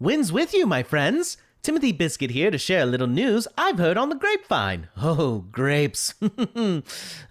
Winds with you, my friends. Timothy Biscuit here to share a little news I've heard on the grapevine. Oh, grapes. Now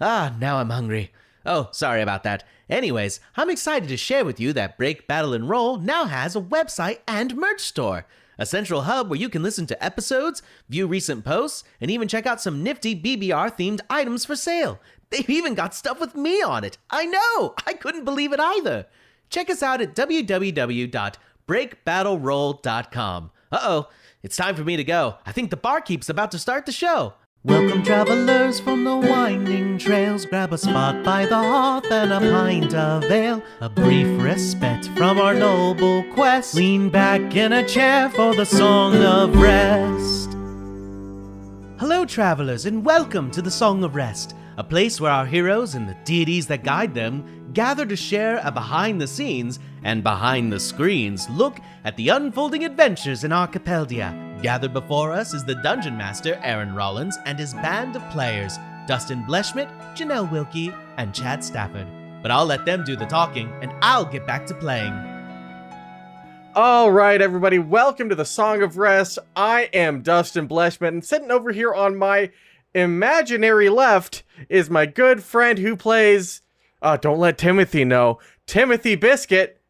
I'm hungry. Oh, sorry about that. Anyways, I'm excited to share with you that Break, Battle, and Roll now has a website and merch store. A central hub where you can listen to episodes, view recent posts, and even check out some nifty BBR-themed items for sale. They've even got stuff with me on it. I know! I couldn't believe it either. Check us out at www.breakbattleroll.com. Uh-oh, it's time for me to go. I think the barkeep's about to start the show. Welcome, travelers from the winding trails. Grab a spot by the hearth and a pint of ale. A brief respite from our noble quest. Lean back in a chair for the Song of Rest. Hello, travelers, and welcome to the Song of Rest, a place where our heroes and the deities that guide them gather to share a behind-the-scenes and behind-the-screens look at the unfolding adventures in Archipeldia. Gathered before us is the Dungeon Master, Aaron Rollins, and his band of players, Dustin Bleshmidt, Janelle Wilkie, and Chad Stafford. But I'll let them do the talking, and I'll get back to playing. All right, everybody, welcome to the Song of Rest. I am Dustin Bleshmidt, and sitting over here on my imaginary left is my good friend who plays... don't let Timothy know. Timothy Biscuit.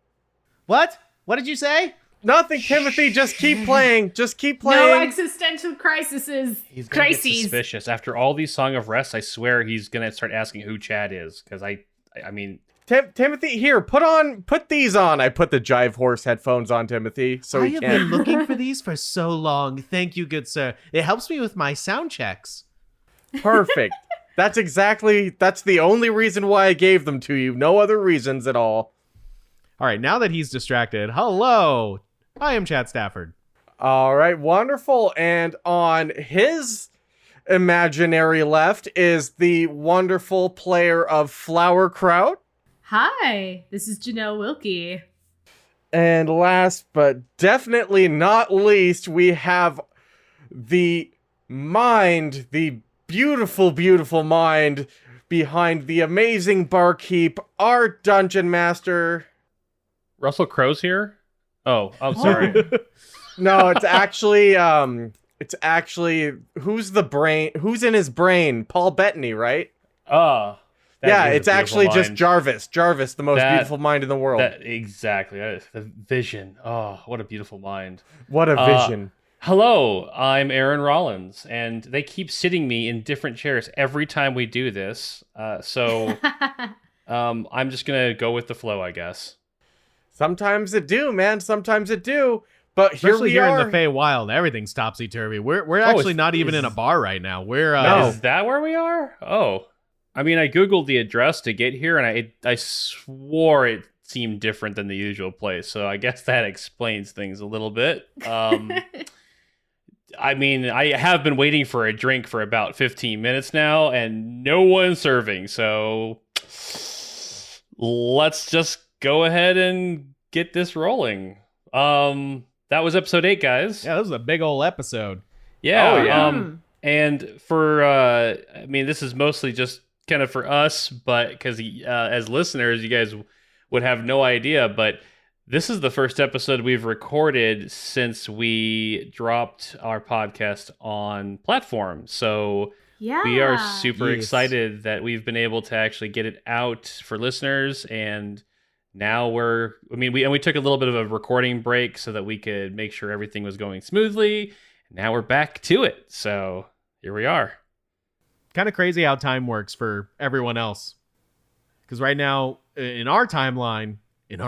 What? What did you say? Nothing, Timothy. Just keep playing. Just keep playing. No existential crises. He's gonna get suspicious. After all these Song of Rest, I swear he's gonna start asking who Chad is. Because I mean... Timothy, here, put these on. I put the Jive Horse headphones on, Timothy, so he can. I have been looking for these for so long. Thank you, good sir. It helps me with my sound checks. Perfect. That's the only reason why I gave them to you. No other reasons at all. All right, now that he's distracted, hello. I am Chad Stafford. All right, wonderful. And on his imaginary left is the wonderful player of Flowerkraut. Hi, this is Janelle Wilkie. And last but definitely not least, we have the beautiful, beautiful mind behind the amazing barkeep, our dungeon master. Russell Crowe's here? Oh, I'm sorry. No, it's actually who's in his brain? Paul Bettany, right? Yeah, it's actually mind. Just Jarvis, the most beautiful mind in the world. Exactly. The vision. Oh, what a beautiful mind. What a vision. Hello, I'm Aaron Rollins, and they keep sitting me in different chairs every time we do this. So I'm just going to go with the flow, I guess. Sometimes it do, man. Sometimes it do. But Especially here we are in the Fey Wild, everything's topsy-turvy. We're actually not even in a bar right now. We're Is that where we are? Oh. I mean, I Googled the address to get here, and I swore it seemed different than the usual place. So I guess that explains things a little bit. I mean, I have been waiting for a drink for about 15 minutes now, and no one's serving. So let's just go ahead and get this rolling. That was episode 8, guys. Yeah, this was a big old episode. Yeah. Oh, yeah. And for, I mean, this is mostly just kind of for us, but because as listeners, you guys would have no idea, but this is the first episode we've recorded since we dropped our podcast on platform. So we are super excited that we've been able to actually get it out for listeners. And now we took a little bit of a recording break so that we could make sure everything was going smoothly. Now we're back to it. So here we are. Kind of crazy how time works for everyone else. Because right now, in our timeline, in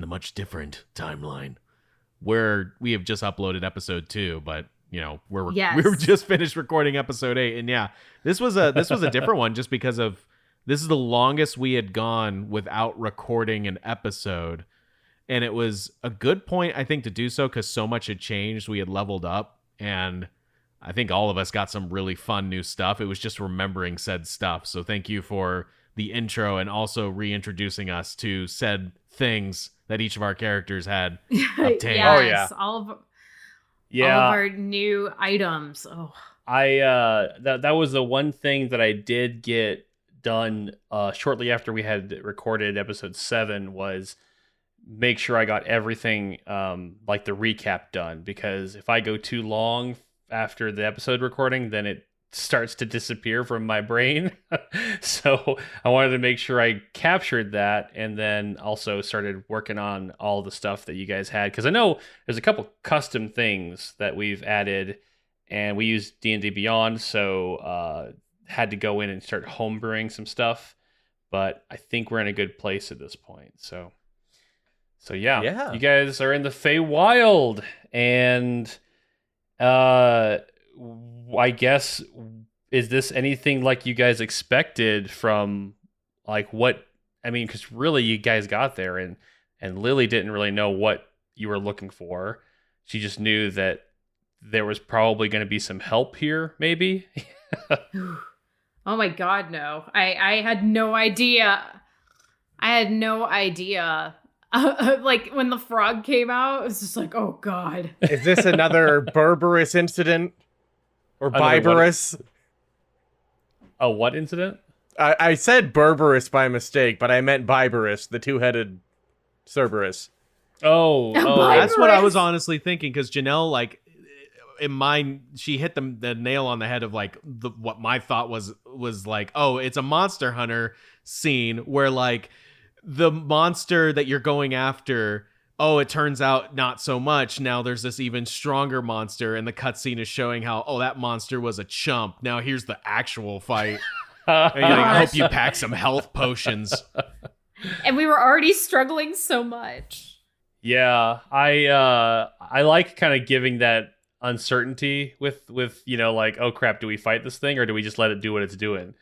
the much different timeline, where we have just uploaded episode 2, but we were just finished recording episode 8, and yeah, this was a different one just because of this is the longest we had gone without recording an episode, and it was a good point I think to do so because so much had changed. We had leveled up, and I think all of us got some really fun new stuff. It was just remembering said stuff. So thank you for the intro and also reintroducing us to said things that each of our characters had obtained. Yes, oh yeah, all of our new items. Oh, that was the one thing that I did get done shortly after we had recorded episode 7 was make sure I got everything like the recap done, because if I go too long after the episode recording, then it starts to disappear from my brain. So I wanted to make sure I captured that, and then also started working on all the stuff that you guys had, because I know there's a couple custom things that we've added, and we use D&D Beyond, so had to go in and start homebrewing some stuff, but I think we're in a good place at this point. So yeah, you guys are in the Feywild, and I guess, is this anything like you guys expected from like what, I mean, because really you guys got there and Lily didn't really know what you were looking for. She just knew that there was probably going to be some help here, maybe. Oh my God, no. I had no idea. Like when the frog came out, it was just like, oh God. Is this another Berberus incident? Or Biberus? A what incident? I said Berberus by mistake, but I meant Biberus, the two-headed Cerberus. Oh, that's what I was honestly thinking, because Janelle, like, in mine, she hit the nail on the head of like what my thought was like, oh, it's a Monster Hunter scene where like the monster that you're going after, oh, it turns out not so much. Now there's this even stronger monster, and the cutscene is showing how, oh, that monster was a chump. Now here's the actual fight. And I hope you pack some health potions. And we were already struggling so much. Yeah, I like kind of giving that uncertainty with like, oh crap, do we fight this thing or do we just let it do what it's doing?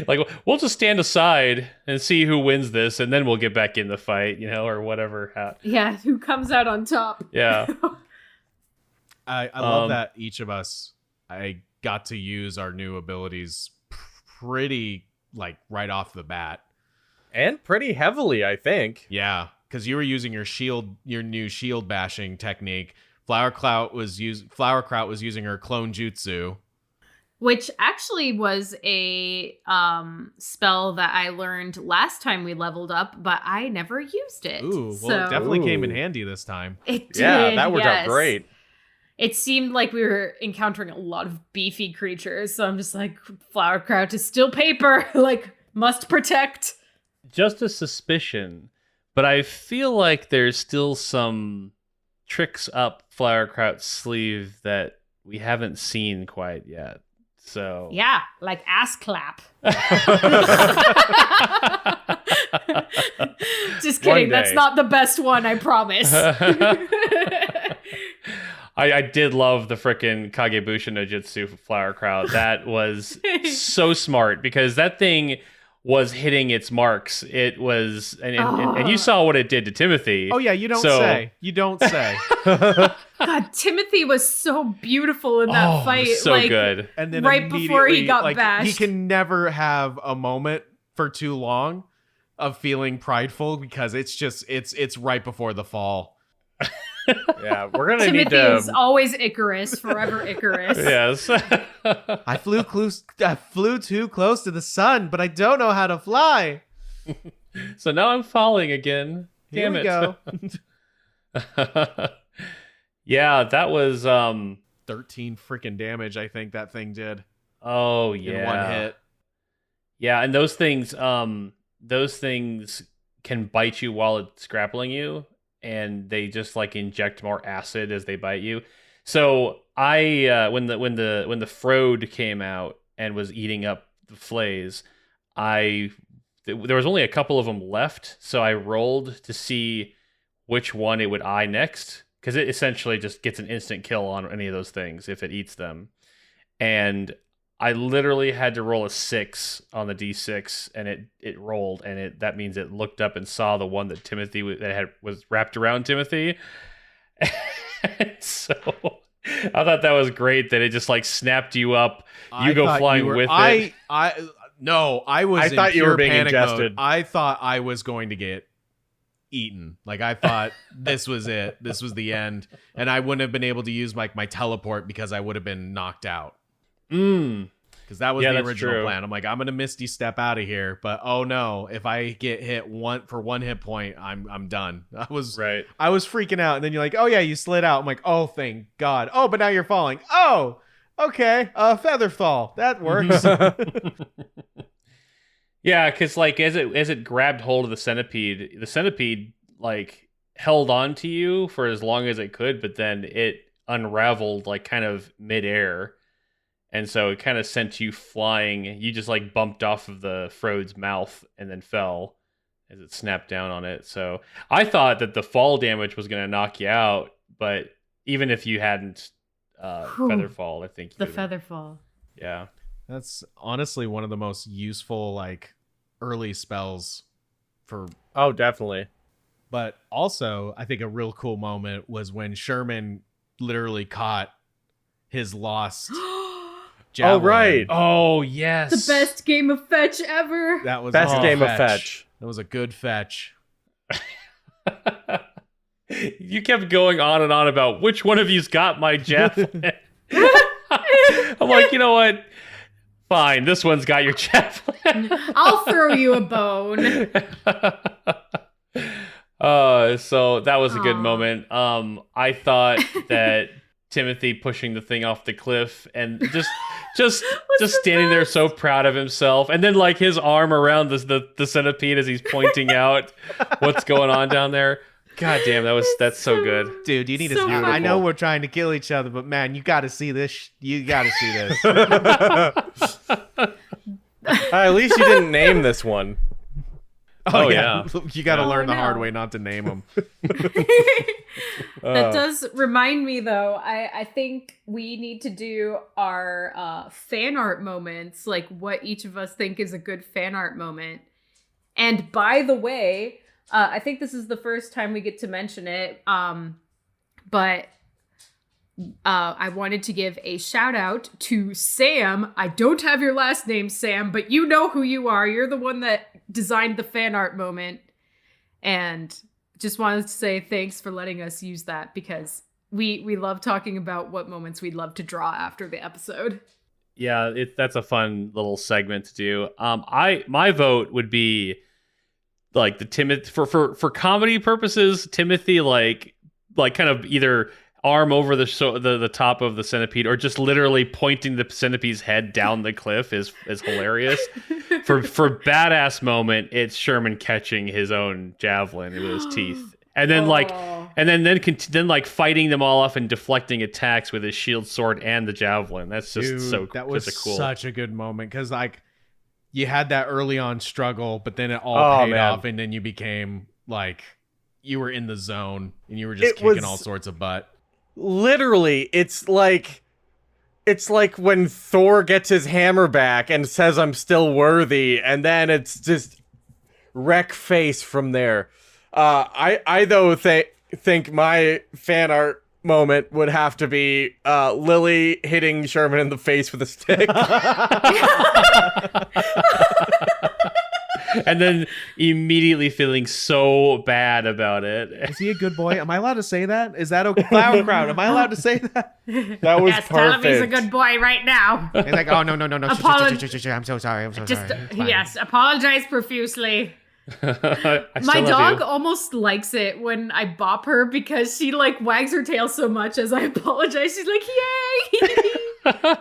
Like, we'll just stand aside and see who wins this, and then we'll get back in the fight, or whatever. Yeah, who comes out on top? Yeah. I love that each of us, I got to use our new abilities pretty like right off the bat, and pretty heavily, I think. Yeah, because you were using your new shield bashing technique. Flowerkraut was using her clone jutsu, which actually was a spell that I learned last time we leveled up, but I never used it. Ooh, well, it definitely came in handy this time. It did. Yeah, that worked out great. It seemed like we were encountering a lot of beefy creatures, so I'm just like, Flowerkraut is still paper, like, must protect. Just a suspicion, but I feel like there's still some tricks up Flowerkraut's sleeve that we haven't seen quite yet. So yeah, like ass clap. Just kidding. That's not the best one, I promise. I did love the frickin' Kagebusha no Jutsu Flowerkraut. That was so smart, because that thing was hitting its marks. It was, and you saw what it did to Timothy. Oh yeah, you don't say. God, Timothy was so beautiful in that fight. So like, good. And then right before he got like, bashed. He can never have a moment for too long of feeling prideful, because it's right before the fall. Yeah, we're gonna Timothy need to. is always Icarus, forever Icarus. Yes. I flew too close to the sun, but I don't know how to fly. So now I'm falling again. Damn it. Here we go. Yeah, that was 13 freaking damage, I think that thing did. Oh yeah. In one hit. Yeah, and those things can bite you while it's grappling you, and they just like inject more acid as they bite you. So I when the Frode came out and was eating up the flays, there was only a couple of them left, so I rolled to see which one it would eye next, because it essentially just gets an instant kill on any of those things if it eats them. And I literally had to roll a 6 on the D6, and it rolled, and that means it looked up and saw the one that Timothy was wrapped around Timothy. So I thought that was great that it just like snapped you up. You go flying with it. I thought you were being ingested. I thought I was going to get eaten. Like, I thought this was it. This was the end, and I wouldn't have been able to use like my teleport, because I would have been knocked out. Because Because that was Yeah, the that's original true. plan. I'm like, I'm gonna Misty Step out of here, but oh no, if I get hit for one hit point, I'm done. I was freaking out, and then you're like, oh yeah, you slid out. I'm like, oh thank God. Oh, but now you're falling. Oh, okay, feather fall. That works. Yeah, because like as it grabbed hold of the centipede like held on to you for as long as it could, but then it unraveled like kind of midair, and so it kind of sent you flying. You just like bumped off of the Frode's mouth and then fell as it snapped down on it. So I thought that the fall damage was going to knock you out, but even if you hadn't feather fall, I think The feather fall. Yeah. That's honestly one of the most useful like early spells for. Oh, definitely. But also, I think a real cool moment was when Sherman literally caught his lost javelin. Oh, right. Oh, yes. The best game of fetch ever. That was Best a game of fetch. That was a good fetch. You kept going on and on about which one of you's got my javelin. I'm like, you know what? Fine, this one's got your javelin. I'll throw you a bone. So that was a good Aw. moment. I thought that Timothy pushing the thing off the cliff and just standing there so proud of himself, and then like his arm around the centipede as he's pointing out what's going on down there. God damn, that's so good. Dude, you need So to. funny. I know we're trying to kill each other, but man, you got to see this. You got to see this. At least you didn't name this one. Oh, yeah. You got to Oh, learn the hard no. way not to name them. That does remind me, though. I think we need to do our fan art moments, like what each of us think is a good fan art moment. And by the way, I think this is the first time we get to mention it, but I wanted to give a shout out to Sam. I don't have your last name, Sam, but you know who you are. You're the one that designed the fan art moment. And just wanted to say thanks for letting us use that, because we love talking about what moments we'd love to draw after the episode. Yeah, that's a fun little segment to do. My vote would be like the Timothy for comedy purposes. Timothy like kind of either arm over the top of the centipede, or just literally pointing the centipede's head down the cliff is hilarious. for badass moment, it's Sherman catching his own javelin with his teeth, and then then like fighting them all off and deflecting attacks with his shield, sword, and the javelin. That's just That was cool. such a good moment, because like you had that early on struggle, but then it all paid off, and then you became like you were in the zone and you were just kicking all sorts of butt. Literally, it's like when Thor gets his hammer back and says, "I'm still worthy," and then it's just wreck face from there. I though think my fan art moment would have to be Lily hitting Sherman in the face with a stick. And then immediately feeling so bad about it. Is he a good boy? Am I allowed to say that? Is that okay? Flowerkraut, am I allowed to say that? That was Yes, tell him he's a perfect. good boy right now. He's like, oh no. I'm so sorry. Yes, apologize profusely. I My still love dog you. almost likes it when I bop her, because she like wags her tail so much as I apologize. She's like, yay!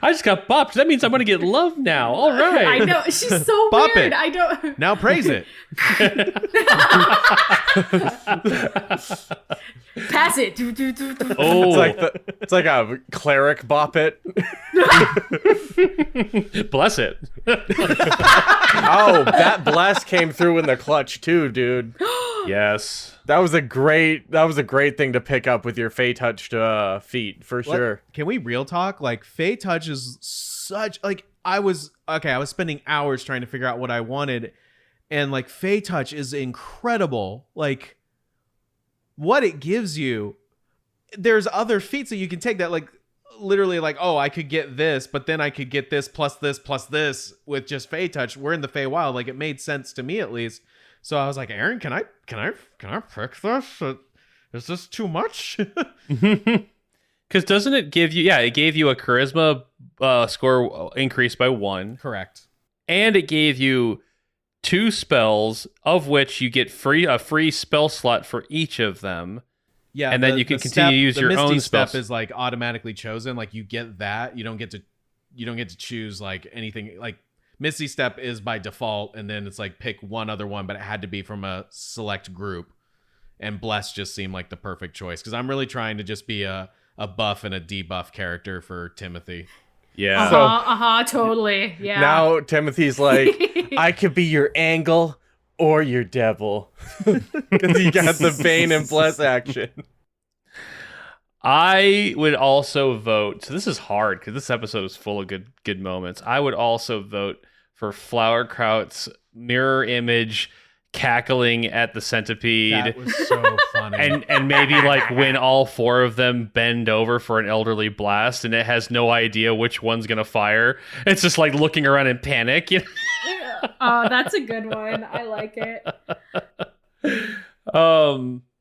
I just got bopped. That means I'm going to get love now. All right. I know, she's so Bop weird. it. I don't. Now praise it. Pass it. Oh, It's like a cleric bop it. bless it. Oh, that blast came through in the clutch too, dude. Yes. That was a great thing to pick up with your Fey touched feet for sure. Can we real talk? Like, Fey Touch is such like I was spending hours trying to figure out what I wanted, and like Fey Touch is incredible. Like what it gives you. There's other feats that you can take that like literally like, oh, I could get this, but then I could get this plus this with just Fey Touch. We're in the Feywild. Like, it made sense to me at least. So I was like, Aaron, can I pick this? Is this too much? Because doesn't it give you? Yeah, it gave you a charisma score increased by 1. Correct. And it gave you 2 spells, of which you get a free spell slot for each of them. Yeah, and then you can continue to use your Misty own step spells. is like automatically chosen. Like you get that. You don't get to choose like anything. Like Misty step is by default, and then it's like pick one other one, but it had to be from a select group. And Bless just seemed like the perfect choice because I'm really trying to just be a buff and a debuff character for Timothy. Yeah. Totally. Yeah. Now Timothy's like, I could be your Angle or your Devil. Because he got the Bane and Bless action. I would also vote. So this is hard because this episode is full of good moments. I would also vote for Flowerkraut's mirror image cackling at the centipede. That was so funny. And maybe like when all 4 of them bend over for an elderly blast and it has no idea which one's gonna fire. It's just like looking around in panic. You know? Oh, that's a good one. I like it.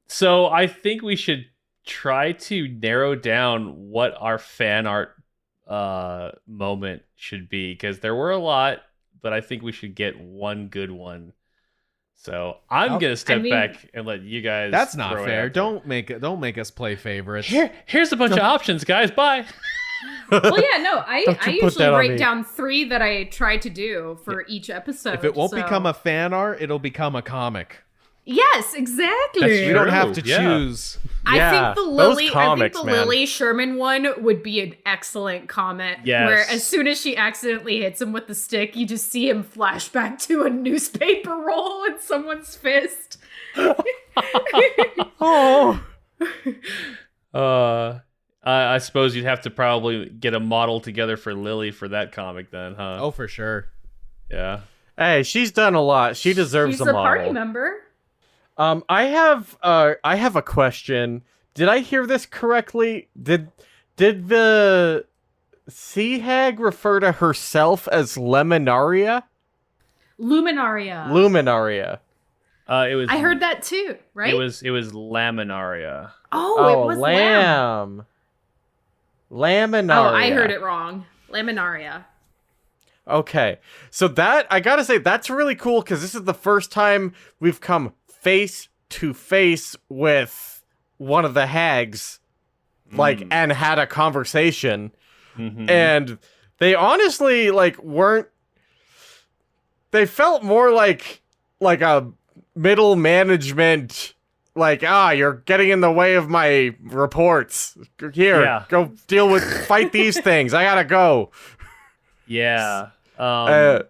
So I think we should try to narrow down what our fan art moment should be, because there were a lot, but I think we should get one good one. So I'm gonna step back and let you guys. That's not throw it fair. out there. Don't make us play favorites. Here's a bunch of options, guys. Bye. Well, yeah, no, I Don't you put usually that on write me. down 3 that I try to do for each episode. If it won't so- become a fan art, it'll become a comic. Yes, exactly. That's We true. don't have to Yeah. choose. Yeah, I think those the comics, man. Lily Sherman one would be an excellent comment. Yes. Where as soon as she accidentally hits him with the stick, you just see him flash back to a newspaper roll in someone's fist. Oh. I suppose you'd have to probably get a model together for Lily for that comic then, huh? Oh, for sure. Yeah. Hey, she's done a lot. She deserves She's a a model. party member. I have a question. Did I hear this correctly? Did the sea hag refer to herself as Leminaria? Luminaria. Luminaria. It was. I heard that too, right? It was Laminaria. Oh, it was lamb. Laminaria. Oh, I heard it wrong. Laminaria. Okay. So that, I gotta say, that's really cool because this is the first time we've come face to face with one of the hags, like, and had a conversation. Mhm. And they honestly, like, weren't, they felt more like a middle management, like, you're getting in the way of my reports. Here, Yeah. go fight these things. I gotta go. Yeah. And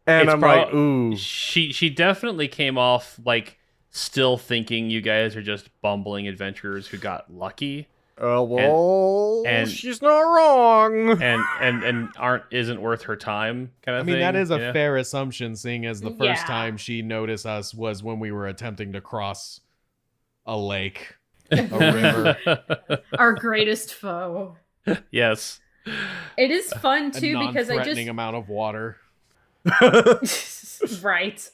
it's I'm like, ooh. She definitely came off like still thinking you guys are just bumbling adventurers who got lucky Well, and- she's not wrong. and isn't worth her time kind of I mean, thing. that is a yeah? fair assumption, seeing as the first Yeah. time she noticed us was when we were attempting to cross a lake, a river, Our greatest foe. Yes. It is fun a too because I non-threatening just amount of water. right.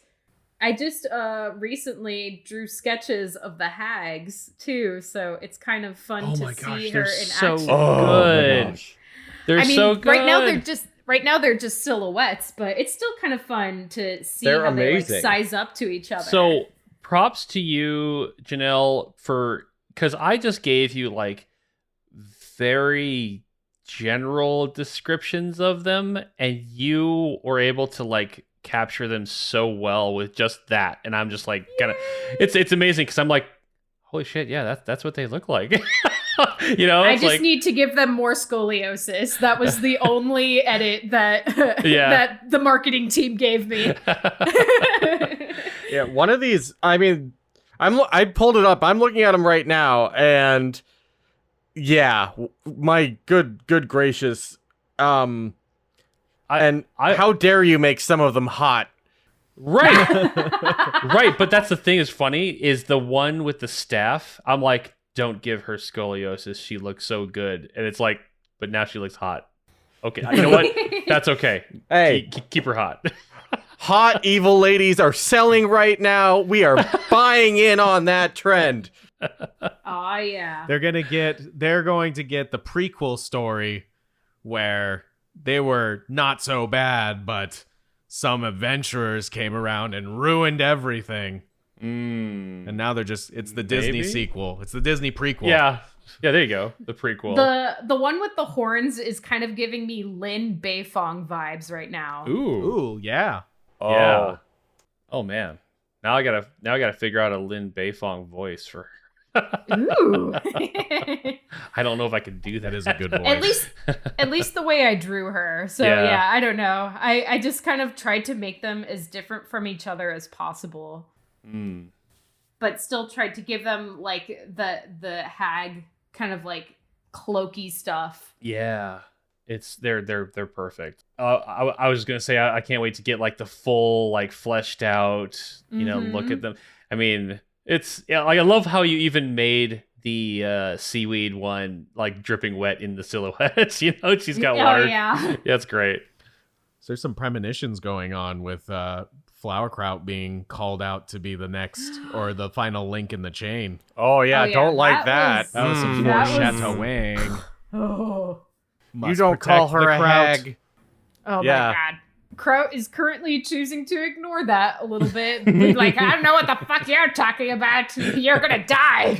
I just recently drew sketches of the hags too, so it's kind of fun Oh to my gosh, see they're her in so action. good. They're I mean, so good. right now they're just silhouettes, but it's still kind of fun to see They're how they amazing. like size up to each other. So props to you, Janelle, because I just gave you like very general descriptions of them, and you were able to like capture them so well with just that. And I'm just like, kind of, it's amazing because I'm like, holy shit, yeah, that's what they look like. You know, I it's just like, need to give them more scoliosis. That was the only edit that Yeah. that the marketing team gave me. Yeah, one of these. I mean, I pulled it up. I'm looking at them right now, and yeah, my good gracious. And how dare you make some of them hot? Right. Right. But that's the thing is funny is the one with the staff. I'm like, don't give her scoliosis. She looks so good. And it's like, but now she looks hot. Okay. You know what? That's okay. Hey, Keep her hot. hot evil ladies are selling right now. We are buying in on that trend. Oh yeah. They're going to get the prequel story where they were not so bad, but some adventurers came around and ruined everything. And now they're just, it's the Disney sequel. It's the Disney prequel. Yeah. Yeah, there you go. The prequel. The one with the horns is kind of giving me Lin Beifong vibes right now. Ooh, yeah. Oh. Yeah. Oh man. Now I gotta figure out a Lin Beifong voice for Ooh. I don't know if I can do that. That is a good voice. At least the way I drew her. So yeah, I don't know. I just kind of tried to make them as different from each other as possible. But still tried to give them like the hag kind of like cloaky stuff. Yeah. They're perfect. I was gonna say I can't wait to get like the full like fleshed out look at them. I mean, it's like I love how you even made the seaweed one like dripping wet in the silhouette. She's got water. Yeah, that's great. So there's some premonitions going on with Flowerkraut being called out to be the next or the final link in the chain. Oh yeah, don't like that. That was some foreshadowing. Oh. You don't call her a hag. Oh my god. Kraut is currently choosing to ignore that a little bit. He's like, I don't know what the fuck you're talking about. You're gonna die.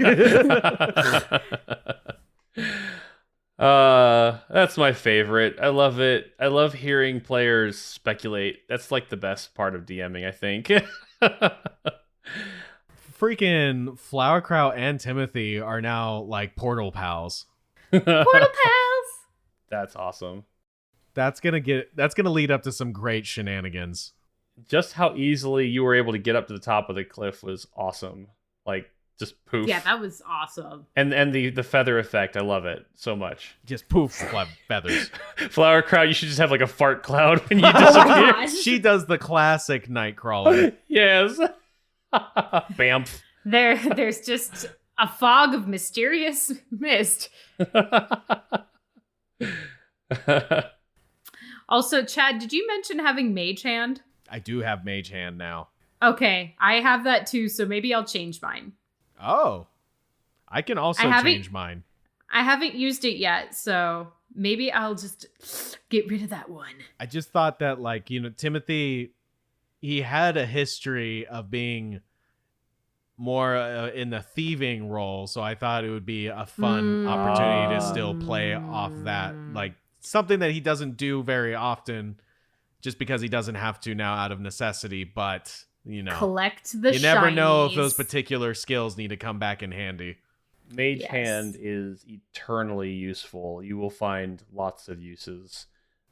That's my favorite. I love it. I love hearing players speculate. That's like the best part of DMing, I think. Freaking Flowerkraut and Timothy are now like portal pals. Portal pals. That's awesome. That's gonna lead up to some great shenanigans. Just how easily you were able to get up to the top of the cliff was awesome. Like just poof. Yeah, that was awesome. And the feather effect, I love it so much. Just poof, feathers. Flowerkraut, you should just have like a fart cloud when you disappear. She does the classic Nightcrawler. Yes. Bamf. There's just a fog of mysterious mist. Also, Chad, did you mention having Mage Hand? I do have Mage Hand now. Okay, I have that too, so maybe I'll change mine. Oh, I can also change mine. I haven't used it yet, so maybe I'll just get rid of that one. I just thought that, like, Timothy, he had a history of being more in the thieving role, so I thought it would be a fun opportunity to still play off that, like, something that he doesn't do very often just because he doesn't have to now out of necessity, but collect the you never know if shinies. those particular skills need to come back in handy. Mage Hand is eternally useful. You will find lots of uses.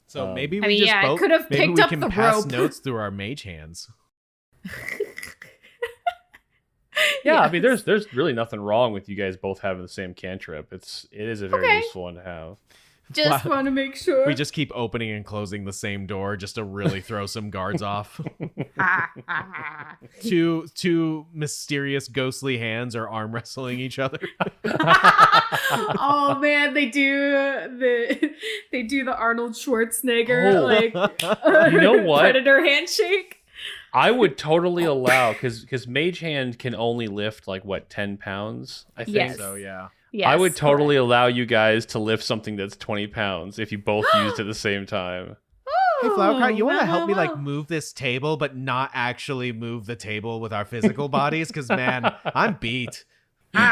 So maybe we could have picked up the pass rope. notes through our Mage Hands. Yeah, I mean, there's really nothing wrong with you guys both having the same cantrip. It is a very useful one to have. Just want to make sure. We just keep opening and closing the same door just to really throw some guards off. Two mysterious ghostly hands are arm wrestling each other. Oh man, they do the Arnold Schwarzenegger you know what? Predator handshake. I would totally allow because Mage Hand can only lift like 10 pounds. I think Yes. So yeah. Yes, I would totally allow you guys to lift something that's 20 pounds if you both used it at the same time. Hey, Flowerkraut, you want to help me like move this table, but not actually move the table with our physical bodies? Because man, I'm beat.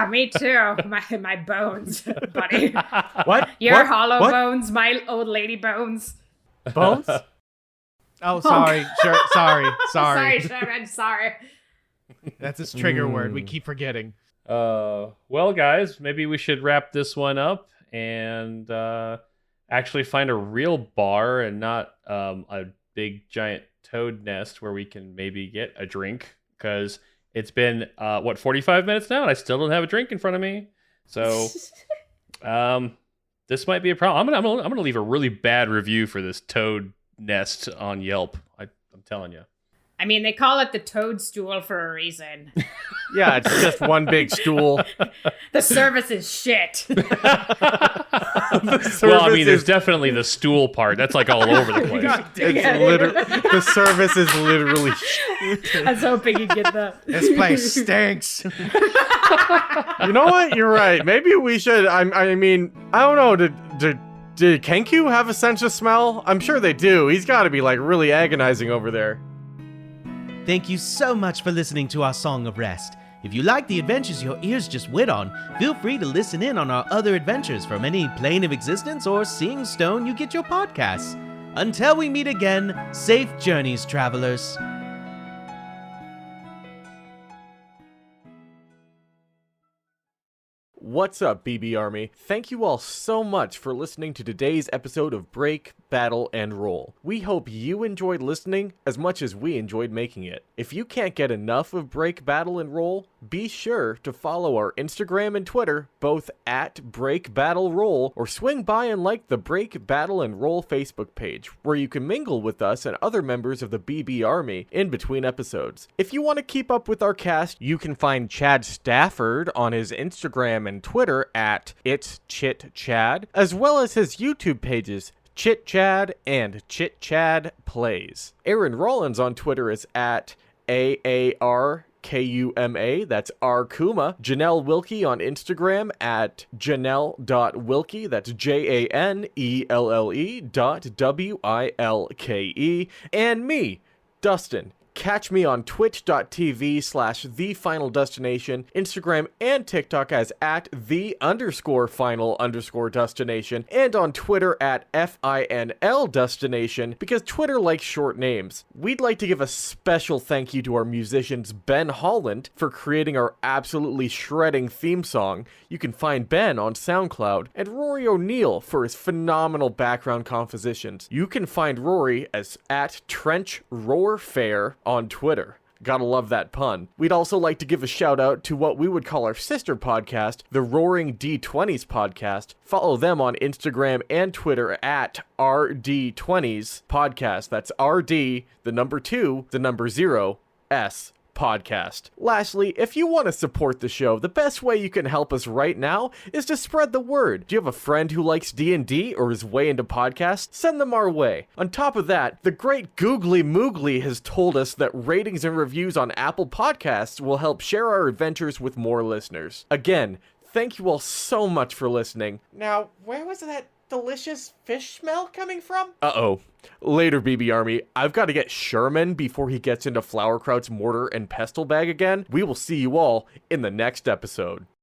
Me too. My bones, buddy. What? Your hollow bones, my old lady bones. Bones? Oh, sorry. Sure, sorry. Sorry, Sharon. Sorry. That's his trigger word. We keep forgetting. Well, guys, maybe we should wrap this one up and actually find a real bar and not a big giant toad nest where we can maybe get a drink, because it's been 45 minutes now and I still don't have a drink in front of me. So this might be a problem. I'm gonna leave a really bad review for this toad nest on Yelp. I'm telling you. I mean, they call it the toadstool for a reason. Yeah, it's just one big stool. The service is shit. Well, I mean, there's definitely the stool part. That's like all over the place. The service is literally shit. I was hoping you'd get that. This place stinks. You know what? You're right. Maybe we should. I mean, I don't know. Did Kenku have a sense of smell? I'm sure they do. He's got to be like really agonizing over there. Thank you so much for listening to our Song of Rest. If you like the adventures your ears just wit on, feel free to listen in on our other adventures from any plane of existence or seeing stone you get your podcasts. Until we meet again, safe journeys, travelers. What's up, BB Army? Thank you all so much for listening to today's episode of Break, Battle, and Roll. We hope you enjoyed listening as much as we enjoyed making it. If you can't get enough of Break, Battle, and Roll, be sure to follow our Instagram and Twitter, both at Break, Battle, Roll, or swing by and like the Break, Battle, and Roll Facebook page, where you can mingle with us and other members of the BB Army in between episodes. If you want to keep up with our cast, you can find Chad Stafford on his Instagram and Twitter at It's Chit Chad, as well as his YouTube pages, Chit Chad and Chit Chad Plays. Aaron Rollins on Twitter is at AARKUMA, that's Arkuma. Janelle Wilkie on Instagram at janelle.wilkie, that's JANELLE.WILKE. And me, Dustin. Catch me on twitch.tv/thefinaldestination, Instagram and TikTok as at @the_final_destination, and on Twitter at FINL Destination, because Twitter likes short names. We'd like to give a special thank you to our musicians Ben Holland for creating our absolutely shredding theme song. You can find Ben on SoundCloud, and Rory O'Neill for his phenomenal background compositions. You can find Rory as at Trench Roar Fair on Twitter. Gotta love that pun. We'd also like to give a shout out to what we would call our sister podcast, the Roaring D20s podcast. Follow them on Instagram and Twitter at RD20s podcast. That's RD, the number 2, the number 0, S podcast. Lastly, if you want to support the show, the best way you can help us right now is to spread the word. Do you have a friend who likes D&D or is way into podcasts? Send them our way. On top of that, the great Googly Moogly has told us that ratings and reviews on Apple Podcasts will help share our adventures with more listeners. Again, thank you all so much for listening. Now, where was that delicious fish smell coming from? Uh-oh. Later, BB Army. I've got to get Sherman before he gets into Flowerkraut's mortar and pestle bag again. We will see you all in the next episode.